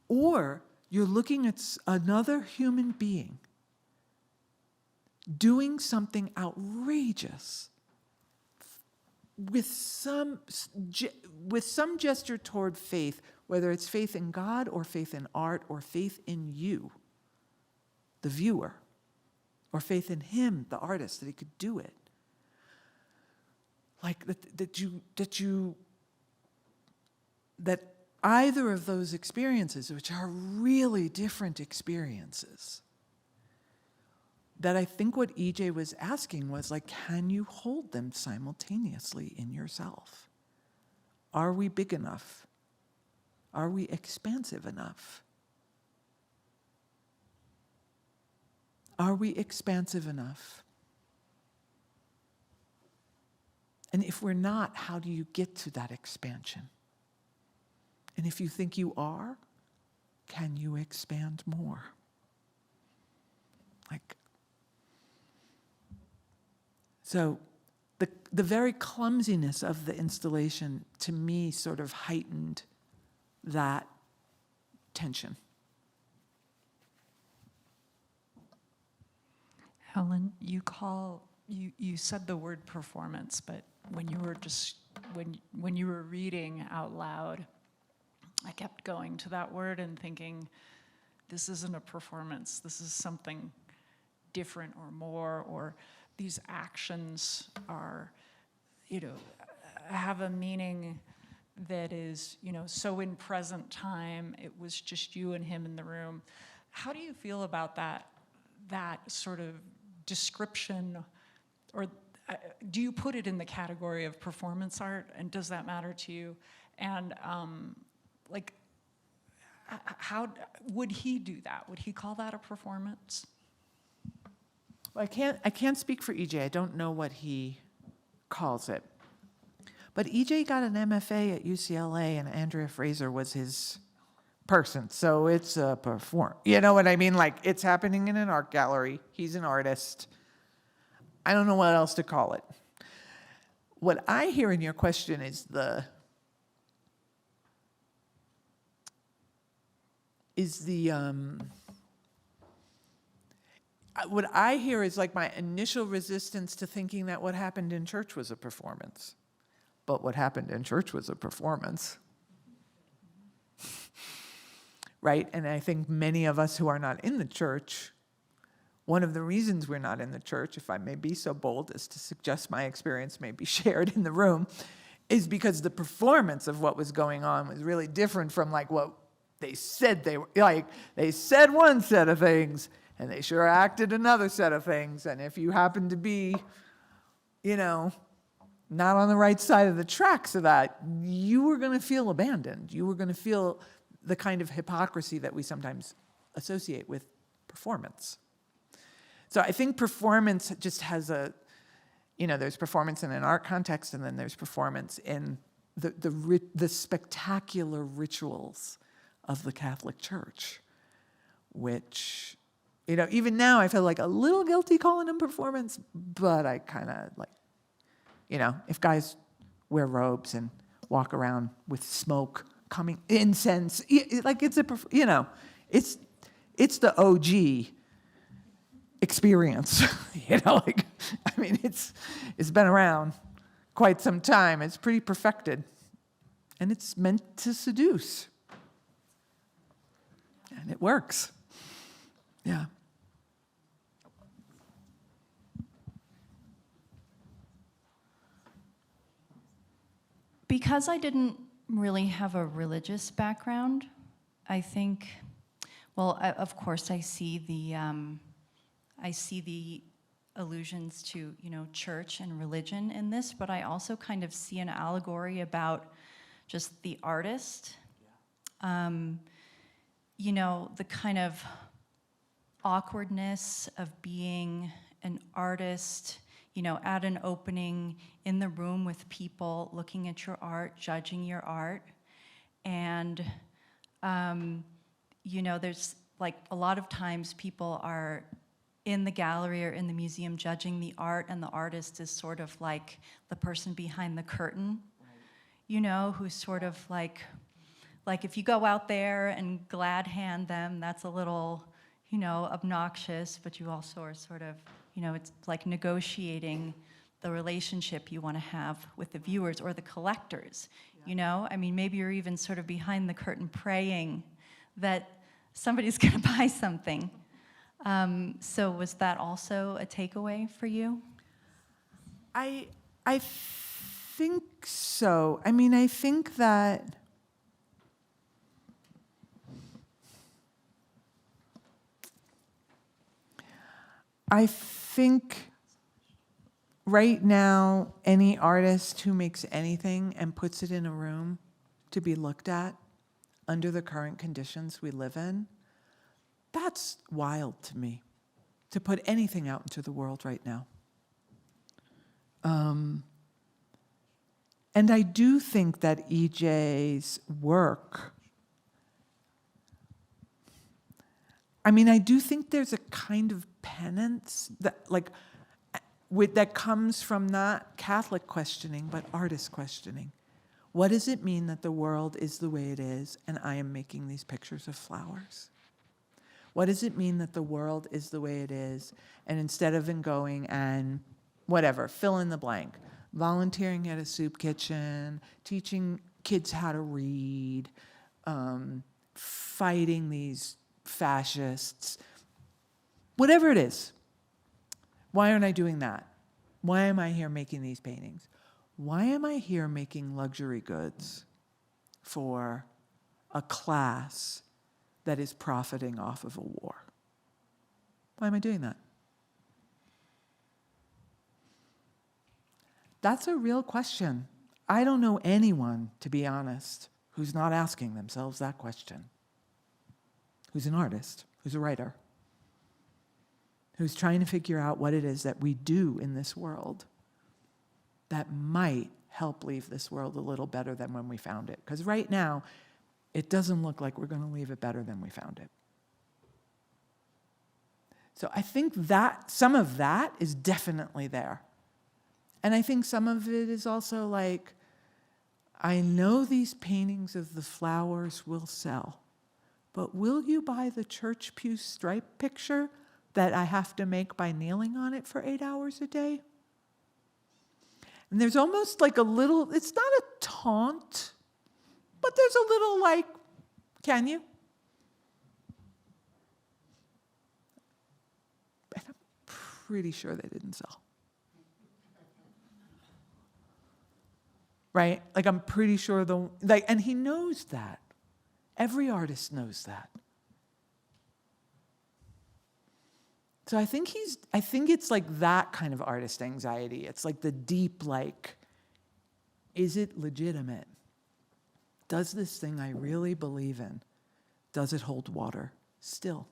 Or you're looking at another human being doing something outrageous with some gesture toward faith, whether it's faith in God or faith in art or faith in you, the viewer, or faith in him, the artist, that he could do it. Like that either of those experiences, which are really different experiences, that I think what EJ was asking was like, can you hold them simultaneously in yourself? Are we big enough? Are we expansive enough? Are we expansive enough? And if we're not, how do you get to that expansion? And if you think you are, can you expand more? So the very clumsiness of the installation, to me, sort of heightened that tension. Helen, you said the word performance, but when you were when you were reading out loud, I kept going to that word and thinking, this isn't a performance. This is something different or more, or these actions are, have a meaning that is, so in present time, it was just you and him in the room. How do you feel about that sort of description, or do you put it in the category of performance art, and does that matter to you? And how would he do that? Would he call that a performance? Well, I can't speak for EJ. I don't know what he calls it. But EJ got an MFA at UCLA, and Andrea Fraser was his person. So it's a perform. You know what I mean? Like, it's happening in an art gallery. He's an artist. I don't know what else to call it. What I hear in your question is what I hear is like my initial resistance to thinking that what happened in church was a performance. But what happened in church was a performance. Right? And I think many of us who are not in the church, one of the reasons we're not in the church, if I may be so bold as to suggest my experience may be shared in the room, is because the performance of what was going on was really different from like what they said they were. Like, they said one set of things, and they sure acted another set of things. And if you happen to be, not on the right side of the tracks of that, you were going to feel abandoned. You were going to feel the kind of hypocrisy that we sometimes associate with performance. So I think performance just has there's performance in an art context, and then there's performance in the spectacular rituals of the Catholic Church, which, even now I feel like a little guilty calling them performance, but I kind of like, if guys wear robes and walk around with smoke coming, incense, like it's it's the OG experience, it's been around quite some time. It's pretty perfected, and it's meant to seduce, and it works. Yeah. Because I didn't really have a religious background, I think, of course I see the allusions to, church and religion in this, but I also kind of see an allegory about just the artist. The kind of awkwardness of being an artist, at an opening in the room with people looking at your art, judging your art. And, there's like a lot of times people are in the gallery or in the museum judging the art, and the artist is sort of like the person behind the curtain, you know, who's sort of like if you go out there and glad hand them, that's a little, you know, obnoxious, but you also are sort of, you know, it's like negotiating the relationship you want to have with the viewers or the collectors, you know? I mean, maybe you're even sort of behind the curtain praying that somebody's going to buy something. So was that also a takeaway for you? I think so. I mean, I think that right now, any artist who makes anything and puts it in a room to be looked at under the current conditions we live in, that's wild to me, to put anything out into the world right now. And I do think that EJ's work, I mean, I do think there's a kind of penance that, like, that comes from not Catholic questioning, but artist questioning. What does it mean that the world is the way it is and I am making these pictures of flowers? What does it mean that the world is the way it is, and instead of going and whatever, fill in the blank, volunteering at a soup kitchen, teaching kids how to read, fighting these fascists, whatever it is, why aren't I doing that? Why am I here making these paintings? Why am I here making luxury goods for a class that is profiting off of a war? Why am I doing that? That's a real question. I don't know anyone, to be honest, who's not asking themselves that question. Who's an artist, who's a writer, who's trying to figure out what it is that we do in this world that might help leave this world a little better than when we found it. Because right now, it doesn't look like we're going to leave it better than we found it. So I think that some of that is definitely there. And I think some of it is also like, I know these paintings of the flowers will sell, but will you buy the church pew stripe picture that I have to make by kneeling on it for 8 hours a day? And there's almost like a little, it's not a taunt, but there's a little like, can you? And I'm pretty sure they didn't sell. Right? Like, I'm pretty sure and he knows that. Every artist knows that. So I think it's like that kind of artist anxiety. It's like the deep, like, is it legitimate? Does this thing I really believe in, does it hold water still?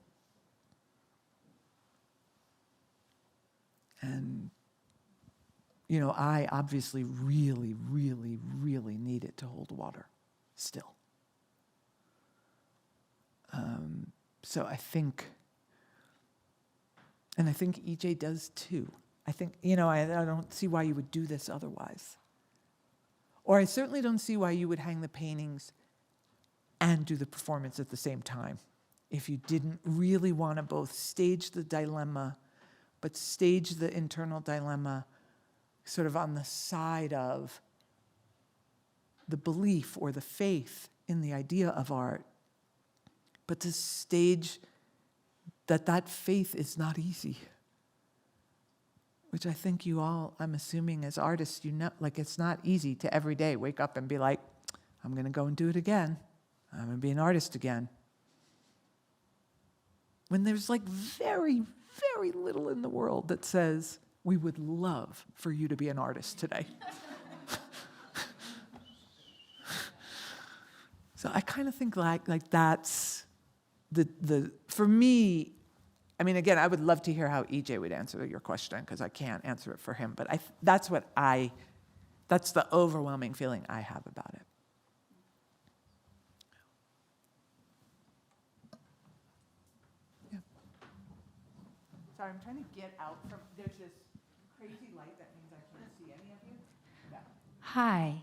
And, you know, I obviously really, really, really need it to hold water still. So I think EJ does too. I think, you know, I don't see why you would do this otherwise. Or I certainly don't see why you would hang the paintings and do the performance at the same time if you didn't really want to both stage the dilemma, but stage the internal dilemma sort of on the side of the belief or the faith in the idea of art, but to stage that faith is not easy, which I think you all, I'm assuming as artists, you know, like, it's not easy to every day wake up and be like, I'm going to go and do it again. I'm going to be an artist again. When there's like very, very little in the world that says, we would love for you to be an artist today. So I kind of think like that's for me, I mean, again, I would love to hear how EJ would answer your question, because I can't answer it for him, but that's the overwhelming feeling I have about it. Sorry, I'm trying to get out from, there's this crazy light that means I can't see any of you. Yeah. Hi.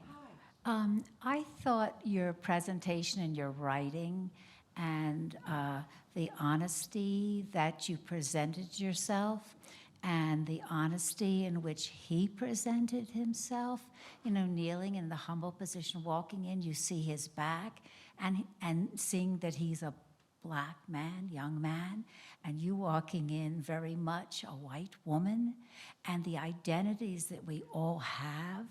Hi. I thought your presentation and your writing and the honesty that you presented yourself and the honesty in which he presented himself, you know, kneeling in the humble position, walking in, you see his back, and seeing that he's a Black man, young man, and you walking in very much a white woman, and the identities that we all have,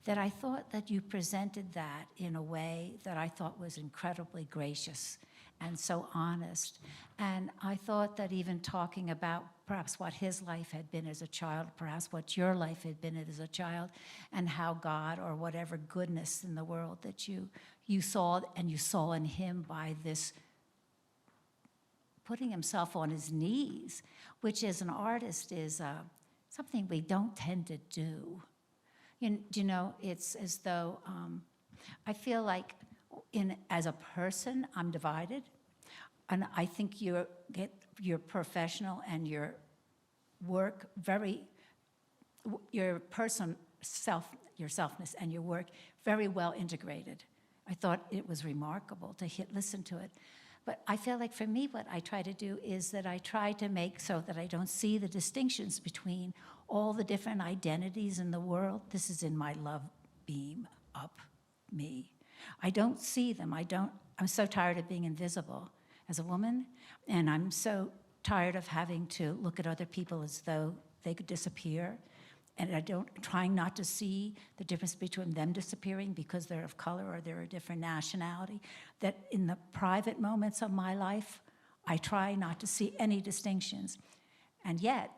that I thought that you presented that in a way that I thought was incredibly gracious and so honest. And I thought that even talking about perhaps what his life had been as a child, perhaps what your life had been as a child, and how God or whatever goodness in the world that you saw, and you saw in him by this putting himself on his knees, which as an artist is something we don't tend to do. You know, it's as though I feel like as a person, I'm divided. And I think you get your professional and your work your selfness and your work very well integrated. I thought it was remarkable to listen to it. But I feel like for me, what I try to do is that I try to make so that I don't see the distinctions between all the different identities in the world. This is in my love beam up me. I don't see them. I'm so tired of being invisible as a woman, and I'm so tired of having to look at other people as though they could disappear. And trying not to see the difference between them disappearing because they're of color or they're a different nationality, that in the private moments of my life, I try not to see any distinctions. And yet,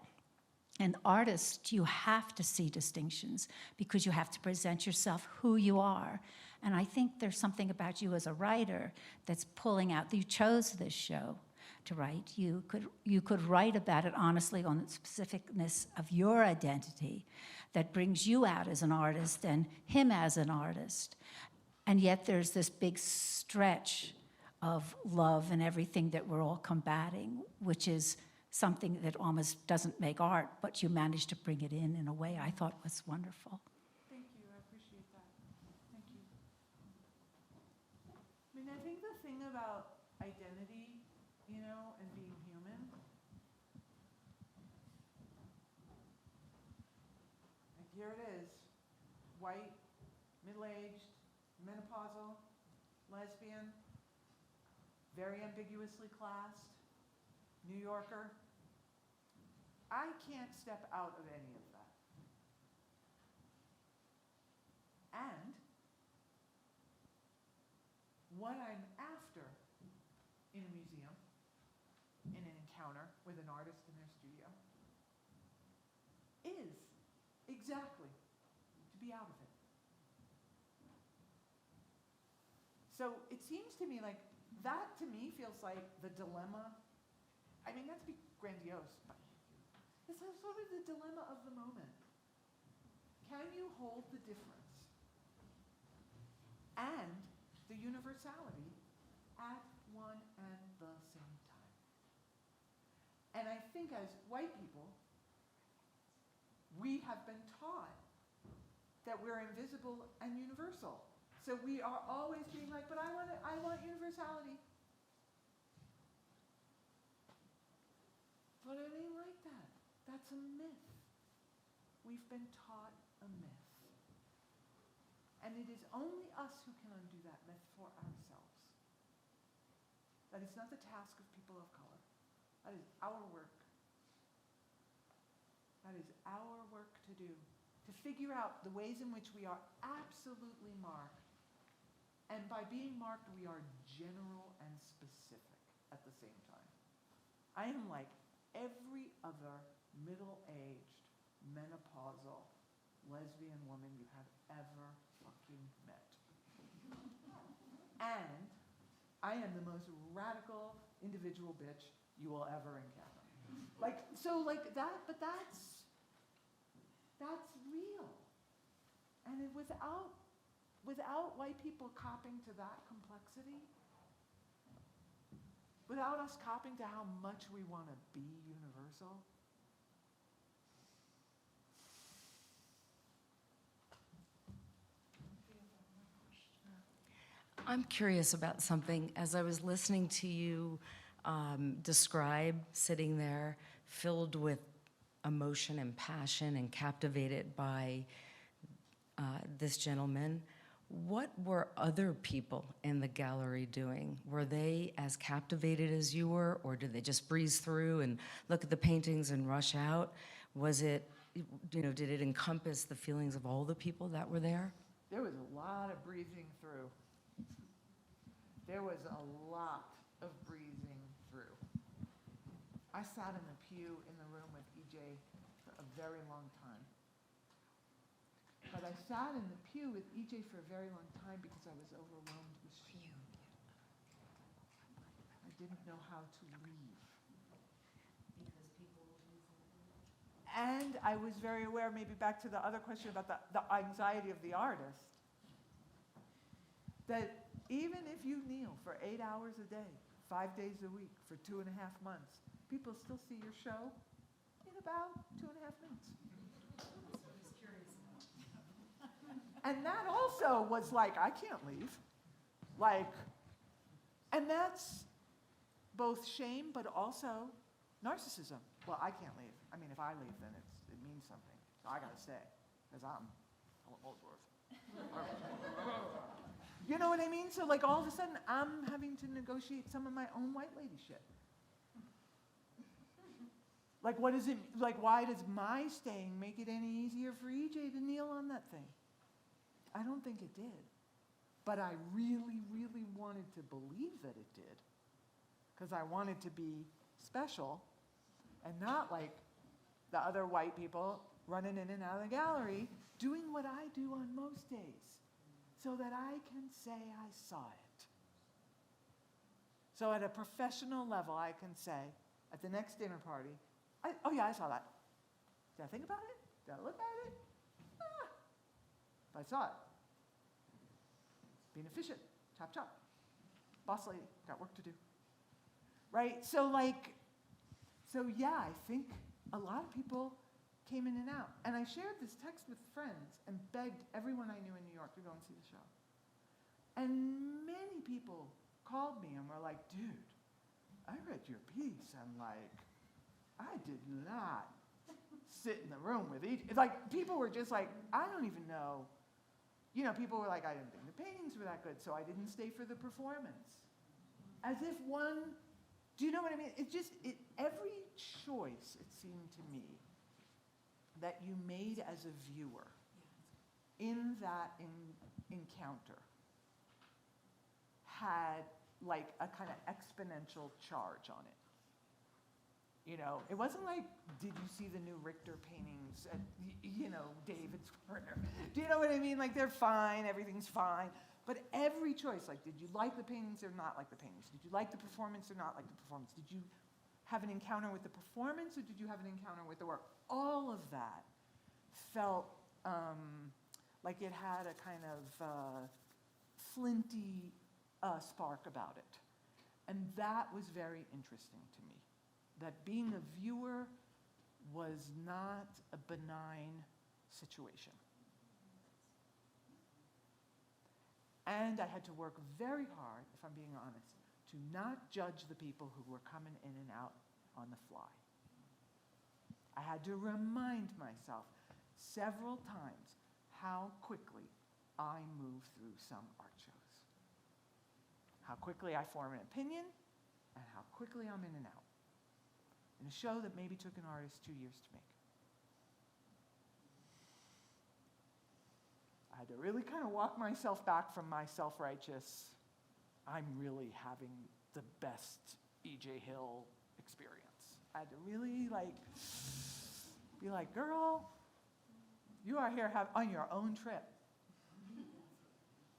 an artist, you have to see distinctions because you have to present yourself who you are. And I think there's something about you as a writer that's pulling out. You chose this show to write. You could write about it honestly on the specificness of your identity that brings you out as an artist and him as an artist. And yet there's this big stretch of love and everything that we're all combating, which is something that almost doesn't make art, but you managed to bring it in a way I thought was wonderful. Thank you, I appreciate that. Thank you. I mean, I think the thing about identity, you know, and being human, like here it is, white, middle-aged, menopausal, lesbian, very ambiguously classed, New Yorker. I can't step out of any of that. And what I'm after in a museum, in an encounter with an artist in their studio, is exactly to be out of it. So it seems to me like that to me feels like the dilemma. I mean, not to be grandiose, but it's sort of the dilemma of the moment. Can you hold the difference and the universality at one and the same time? And I think as white people, we have been taught that we're invisible and universal. So we are always being like, but I want universality. But it ain't like that. That's a myth. We've been taught a myth. And it is only us who can undo that myth for ourselves. That is not the task of people of color. That is our work. That is our work to do. To figure out the ways in which we are absolutely marked. And by being marked, we are general and specific at the same time. I am like every other middle-aged, menopausal, lesbian woman you have ever fucking met. And I am the most radical individual bitch you will ever encounter. Like, so like that, but that's real. And without white people copping to that complexity, without us copping to how much we want to be universal, I'm curious about something. As I was listening to you describe sitting there filled with emotion and passion and captivated by this gentleman, what were other people in the gallery doing? Were they as captivated as you were, or did they just breeze through and look at the paintings and rush out? Was it, did it encompass the feelings of all the people that were there? There was a lot of breathing through. There was a lot of breathing through. I sat in the pew in the room with EJ for a very long time. But I sat in the pew with EJ for a very long time because I was overwhelmed with shame. I didn't know how to leave. And I was very aware, maybe back to the other question about the anxiety of the artist, that even if you kneel for 8 hours a day, 5 days a week, for 2.5 months, people still see your show in about 2.5 minutes. And that also was like, I can't leave. Like, and that's both shame, but also narcissism. Well, I can't leave. I mean, if I leave, then it means something. So I gotta stay, because I'm Helen Molesworth. You know what I mean? So like all of a sudden, I'm having to negotiate some of my own white lady shit. Like what is it, like why does my staying make it any easier for EJ to kneel on that thing? I don't think it did. But I really, really wanted to believe that it did. Because I wanted to be special and not like the other white people running in and out of the gallery doing what I do on most days so that I can say I saw it. So at a professional level, I can say at the next dinner party, oh yeah, I saw that. Did I think about it? Did I look at it? But I saw it. Being efficient, chop chop. Boss lady, got work to do. Right? So yeah, I think a lot of people came in and out. And I shared this text with friends and begged everyone I knew in New York to go and see the show. And many people called me and were like, dude, I read your piece and like, I did not sit in the room with each, like people were just like, I don't even know. You know, people were like, I didn't think the paintings were that good, so I didn't stay for the performance. As if one, do you know what I mean? Every choice, it seemed to me, that you made as a viewer in that encounter had like a kind of exponential charge on it. You know, it wasn't like, did you see the new Richter paintings at, David Zwirner? Do you know what I mean? Like, they're fine, everything's fine. But every choice, like, did you like the paintings or not like the paintings? Did you like the performance or not like the performance? Did you have an encounter with the performance or did you have an encounter with the work? All of that felt like it had a kind of flinty spark about it. And that was very interesting to me. That being a viewer was not a benign situation. And I had to work very hard, if I'm being honest, to not judge the people who were coming in and out on the fly. I had to remind myself several times how quickly I move through some art shows. How quickly I form an opinion, and how quickly I'm in and out. In a show that maybe took an artist 2 years to make. I had to really kind of walk myself back from my self-righteous, I'm really having the best E.J. Hill experience. I had to really be like, girl, you are here on your own trip.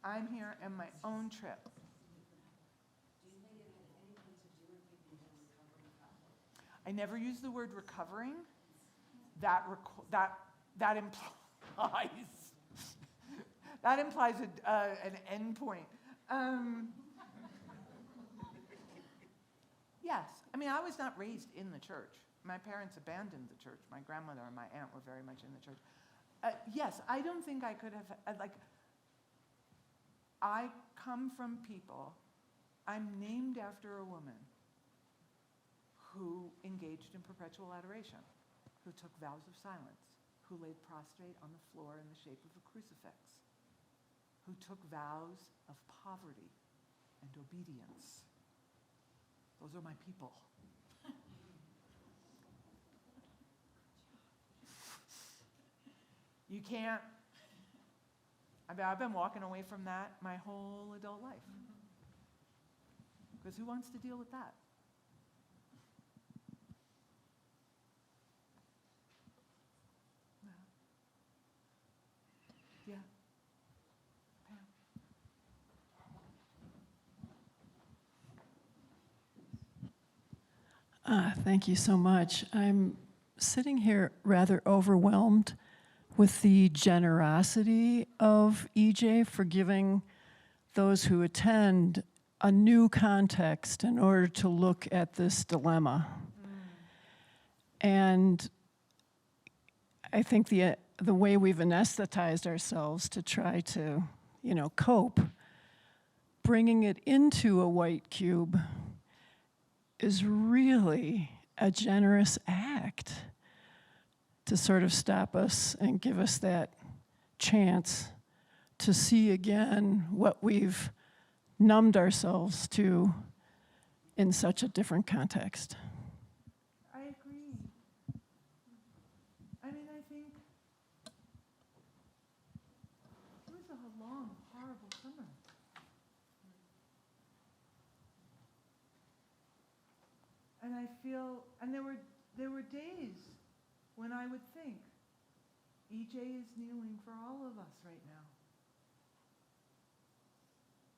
I'm here on my own trip. I never use the word recovering. That implies that implies an end point. Yes, I mean I was not raised in the church. My parents abandoned the church. My grandmother and my aunt were very much in the church. Yes, I don't think I could have I come from people. I'm named after a woman who engaged in perpetual adoration, who took vows of silence, who laid prostrate on the floor in the shape of a crucifix, who took vows of poverty and obedience. Those are my people. You can't, I've been walking away from that my whole adult life. Because who wants to deal with that? Yeah. Pam. Thank you so much. I'm sitting here rather overwhelmed with the generosity of EJ for giving those who attend a new context in order to look at this dilemma. And I think the way we've anesthetized ourselves to try to, cope, bringing it into a white cube is really a generous act to sort of stop us and give us that chance to see again what we've numbed ourselves to in such a different context. I agree. I mean, I think it was a long, horrible summer. And I feel, and there were days when I would think, EJ is kneeling for all of us right now.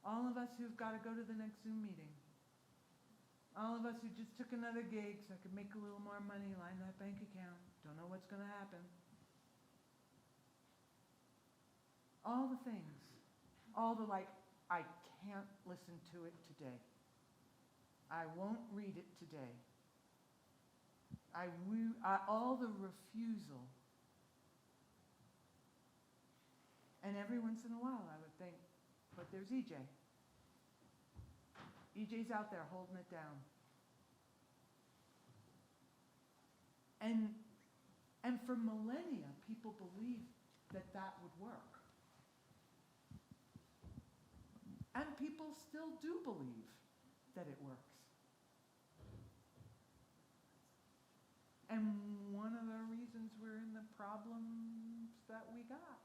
All of us who've got to go to the next Zoom meeting. All of us who just took another gig so I could make a little more money, line that bank account. Don't know what's going to happen. All the things. All the I can't listen to it today. I won't read it today. All the refusal. And every once in a while I would think, but there's EJ. EJ's out there holding it down. And for millennia, people believed that would work. And people still do believe that it works. And one of the reasons we're in the problems that we got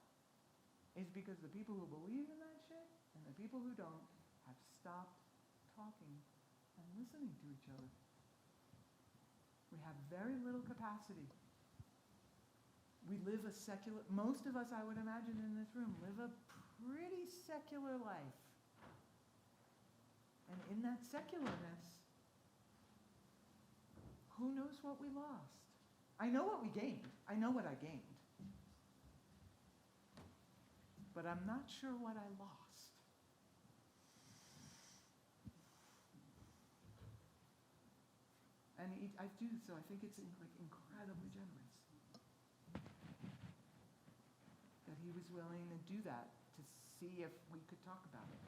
is because the people who believe in that shit and the people who don't have stopped talking and listening to each other. We have very little capacity. We live a secular, most of us, I would imagine in this room, live a pretty secular life. And in that secularness, who knows what we lost? I know what we gained. I know what I gained. But I'm not sure what I lost. And I do, so I think it's incredibly generous that he was willing to do that, to see if we could talk about it.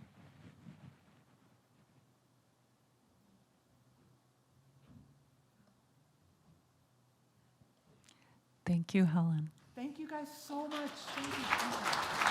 Thank you, Helen. Thank you guys so much. Thank you.